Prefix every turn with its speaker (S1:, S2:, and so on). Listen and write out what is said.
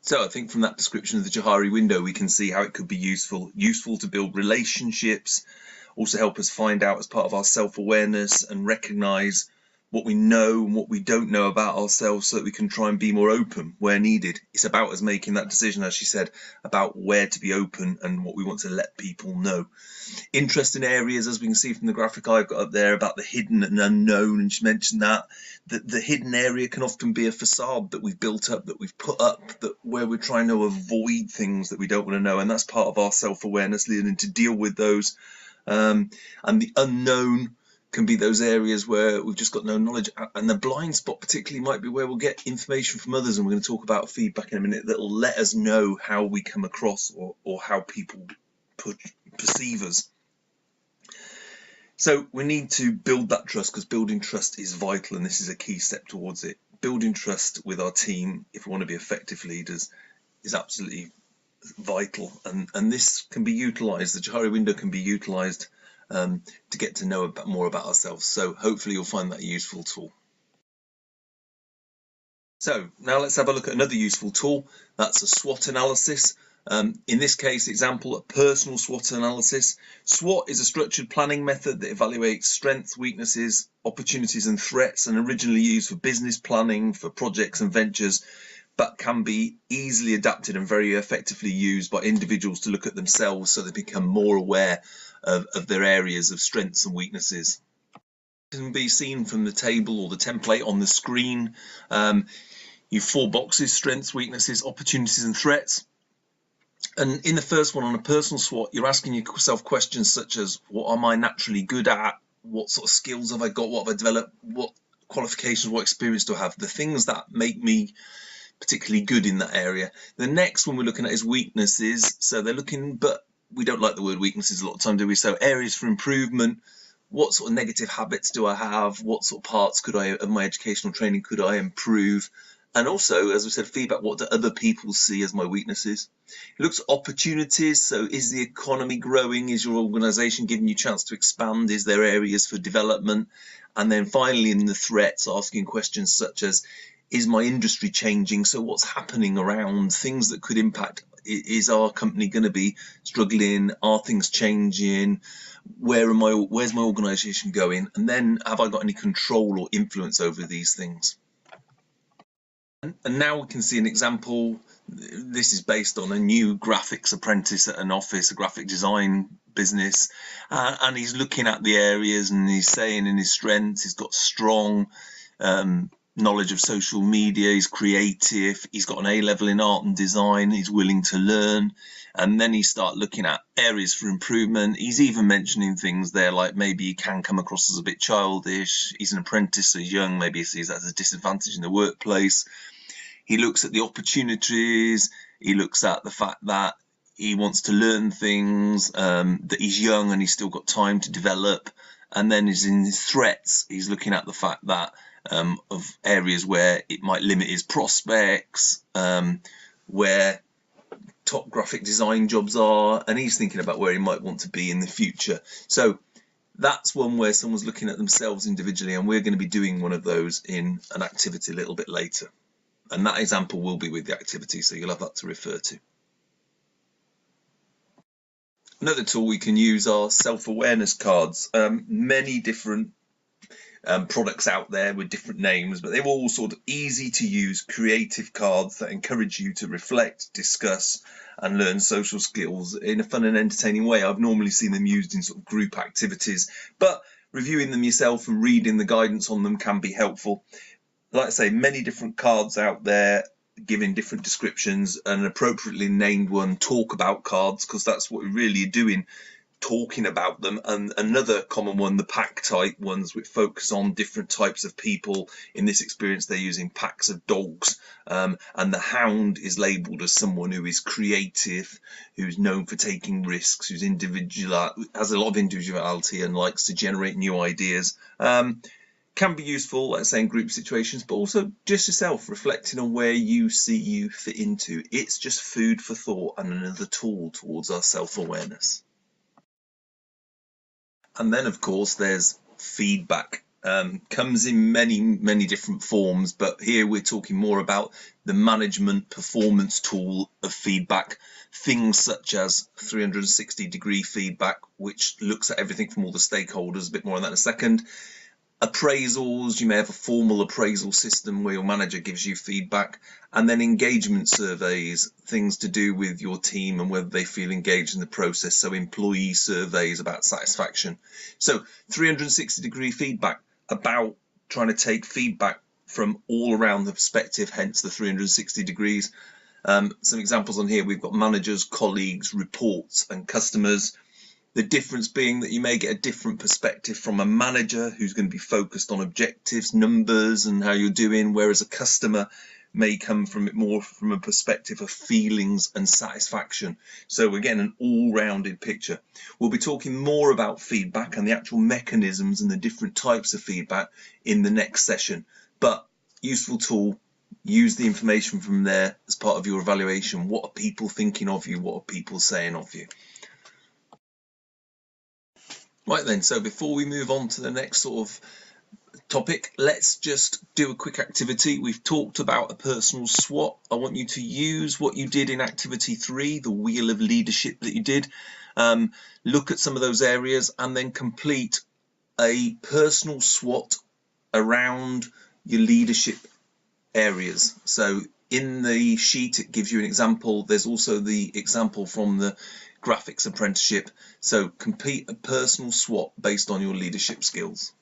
S1: So I think from that description of the Johari window, we can see how it could be useful to build relationships, also help us find out as part of our self-awareness and recognize what we know and what we don't know about ourselves so that we can try and be more open where needed. It's about us making that decision, as she said, about where to be open and what we want to let people know. Interesting areas, as we can see from the graphic I've got up there, about the hidden and unknown, and she mentioned that the hidden area can often be a facade that we've built up, that we've put up, that where we're trying to avoid things that we don't want to know, and that's part of our self-awareness, learning to deal with those. And the unknown can be those areas where we've just got no knowledge, and the blind spot particularly might be where we'll get information from others, and we're going to talk about feedback in a minute that will let us know how we come across or how people perceive us. So we need to build that trust, because building trust is vital, and this is a key step towards it. Building trust with our team, if we want to be effective leaders, is absolutely vital, and this can be utilized. The Johari window can be utilized to get to know more about ourselves. So hopefully you'll find that a useful tool. So now let's have a look at another useful tool. That's a SWOT analysis. In this case example, a personal SWOT analysis. SWOT is a structured planning method that evaluates strengths, weaknesses, opportunities and threats, and originally used for business planning, for projects and ventures, but can be easily adapted and very effectively used by individuals to look at themselves so they become more aware of their areas of strengths and weaknesses. It can be seen from the table or the template on the screen. You've 4 boxes: strengths, weaknesses, opportunities and threats. And in the first one, on a personal SWOT, you're asking yourself questions such as, what am I naturally good at? What sort of skills have I got? What have I developed? What qualifications, what experience do I have? The things that make me particularly good in that area. The next one we're looking at is weaknesses. So they're looking, but we don't like the word weaknesses a lot of time, do we? So areas for improvement. What sort of negative habits do I have? What sort of parts of my educational training could I improve? And also, as we said, feedback, what do other people see as my weaknesses? It looks at opportunities. So is the economy growing? Is your organization giving you a chance to expand? Is there areas for development? And then finally, in the threats, asking questions such as, is my industry changing? So what's happening around, things that could impact? Is our company going to be struggling? Are things changing? Where's my organization going? And then, have I got any control or influence over these things? And now we can see an example. This is based on a new graphics apprentice at an office, a graphic design business, and he's looking at the areas and he's saying in his strengths, he's got strong knowledge of social media, he's creative, he's got an A-level in art and design, he's willing to learn. And then he start looking at areas for improvement. He's even mentioning things there like maybe he can come across as a bit childish. He's an apprentice, so he's young, maybe he sees that as a disadvantage in the workplace. He looks at the opportunities. He looks at the fact that he wants to learn things, that he's young and he's still got time to develop. And then he's in his threats. He's looking at the fact that of areas where it might limit his prospects, where top graphic design jobs are, and he's thinking about where he might want to be in the future. So that's one where someone's looking at themselves individually, and we're going to be doing one of those in an activity a little bit later. And that example will be with the activity, so you'll have that to refer to. Another tool we can use are self-awareness cards. Many different products out there with different names, but they're all sort of easy to use, creative cards that encourage you to reflect, discuss and learn social skills in a fun and entertaining way. I've normally seen them used in sort of group activities, but reviewing them yourself and reading the guidance on them can be helpful. Like I say, many different cards out there giving different descriptions. An appropriately named one, talk about cards, because that's what we're really doing, talking about them. And another common one, the pack type ones, which focus on different types of people. In this experience, they're using packs of dogs, and the hound is labeled as someone who is creative, who's known for taking risks, who's individual, has a lot of individuality and likes to generate new ideas. Can be useful, let's say, in group situations, but also just yourself reflecting on where you see you fit into. It's just food for thought and another tool towards our self-awareness. And then, of course, there's feedback. comes in many different forms, but here we're talking more about the management performance tool of feedback, things such as 360-degree feedback, which looks at everything from all the stakeholders. A bit more on that in a second. Appraisals, you may have a formal appraisal system where your manager gives you feedback, and then engagement surveys, things to do with your team and whether they feel engaged in the process, so employee surveys about satisfaction. So 360-degree feedback, about trying to take feedback from all around the perspective, hence the 360 degrees. Some examples on here, we've got managers, colleagues, reports and customers. The difference being that you may get a different perspective from a manager who's going to be focused on objectives, numbers and how you're doing, whereas a customer may come from it more from a perspective of feelings and satisfaction. So again, an all-rounded picture. We'll be talking more about feedback and the actual mechanisms and the different types of feedback in the next session. But useful tool, use the information from there as part of your evaluation. What are people thinking of you? What are people saying of you? Right then, so before we move on to the next sort of topic, let's just do a quick activity. We've talked about a personal SWOT. I want you to use what you did in activity 3, the wheel of leadership that you did. Look at some of those areas and then complete a personal SWOT around your leadership areas. So in the sheet it gives you an example. There's also the example from the graphics apprenticeship. So complete a personal SWOT based on your leadership skills.